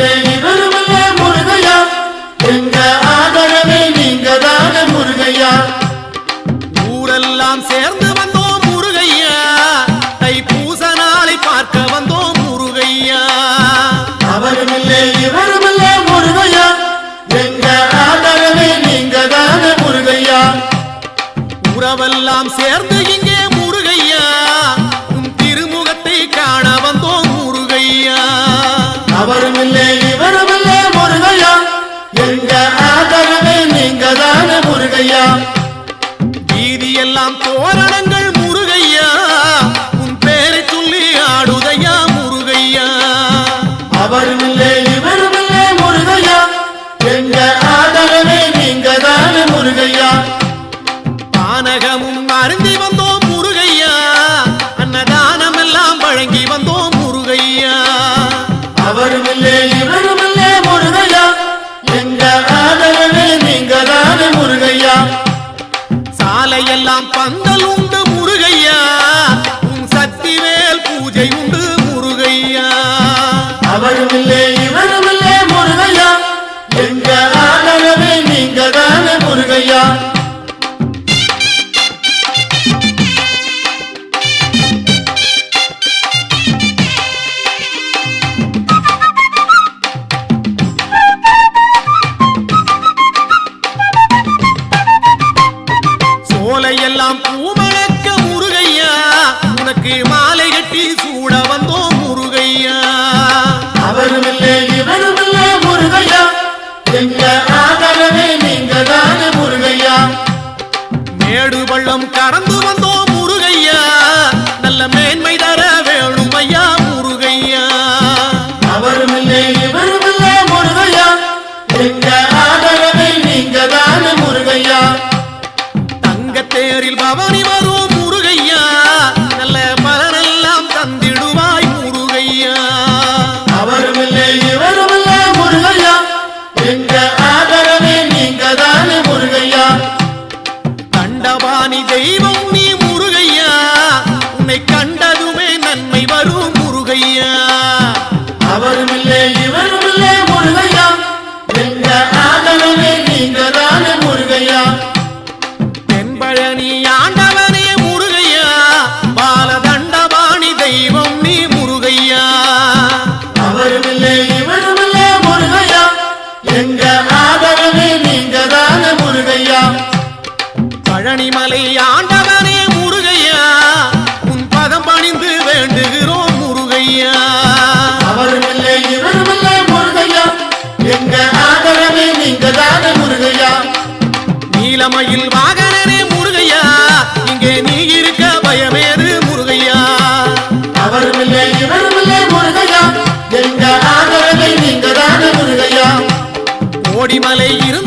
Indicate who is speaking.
Speaker 1: அவருமில்லை இவருமில்லை முருகையா எங்க ஆதரவே நீங்க தானே முருகையா
Speaker 2: ஊரெல்லாம் சேர்ந்து வந்தோம் முருகையா தைப்பூச நாளை பார்க்க வந்தோம் முருகையா
Speaker 1: அவருமில்லை இவருமில்லை முருகையா எங்க ஆதரவே நீங்க தானே முருகையா
Speaker 2: உறவெல்லாம் சேர்ந்து இங்கே முருகையா உன் திருமுகத்தை காண வந்தோம் முருகையா
Speaker 1: அவருமில்லை இவருமில்லை முருகையா எங்க ஆதரவே நீங்க தானே முருகையா
Speaker 2: வீதியெல்லாம் தோரணங்கள் முருகையா உன் பேரை சொல்லி ஆடுதையா முருகையா
Speaker 1: அவருமில்லை இவருமில்லை முருகையா எங்க ஆதரவே நீங்க தானே முருகையா
Speaker 2: பானகமும் அருந்தி வந்தோம் முருகையா அன்னதானம் எல்லாம் வழங்கி வந்தோம் முருகையா
Speaker 1: அவருமில்லை இவருமில்லை முருகையா எங்க ஆதரவே நீங்க தானே முருகையா
Speaker 2: சாலையெல்லாம் பந்தல் உண்டு முருகையா உன் சக்திவேல் பூஜை உண்டு முருகையா
Speaker 1: அவருமில்லை இவருமில்லை முருகையா எங்க ஆதரவே நீங்க தானே முருகையா
Speaker 2: சோலையெல்லாம் பூமணக்க முருகையா உனக்கு மாலை கட்டி சூட வந்தோம் முருகையா
Speaker 1: அவருமில்லை இவருமில்லை முருகையா எங்க ஆதரவே நீங்க தானே முருகையா
Speaker 2: மேடு பள்ளம் கடந்து வந்தோம் முருகையா நல்ல மேன்மை தர வேணும் ஐயா முருகையா
Speaker 1: அவருமில்லை இவருமில்லை முருகையா எங்க ஆதரவே நீங்க தானே முருகையா
Speaker 2: தங்கத்தேரில் பவனி வரும் முருகையா நல்ல பலனெல்லாம் தந்திடுவாய் முருகையா
Speaker 1: அவருமில்லை இவருமில்லை முருகையா எங்க ஆதரவே நீங்க தானே முருகையா
Speaker 2: கண்டபாணி தெய்வம் நீ முருகையா உன்னை கண்டதுமே நன்மை வரும் முருகையா
Speaker 1: அவருமில்லை இவருமில்லை முருகையா எங்க ஆதரவே நீங்க தானே முருகையா
Speaker 2: தென்பழனி ஆண்டவனே முருகையா பாலதண்டபாணி தெய்வம் நீ முருகையா
Speaker 1: அவருமில்லை இவருமில்லை முருகையா எங்க ஆதரவே நீங்க தானே முருகையா
Speaker 2: பழனிமலை ஆண்டவனே முருகையா உன் பதம் பணிந்து வேண்டுகிறோம் முருகையா
Speaker 1: அவருமில்லை இவருமில்லை முருகையா எங்க ஆதரவே நீங்க தானே முருகையா
Speaker 2: நீலமயில் வாகனனே முருகையா இங்கே நீ இருக்க பயமேது முருகையா
Speaker 1: அவருமில்லை இவருமில்லை முருகையா எங்க ஆதரவை நீங்க தானே முருகையா
Speaker 2: கோடிமலை இரு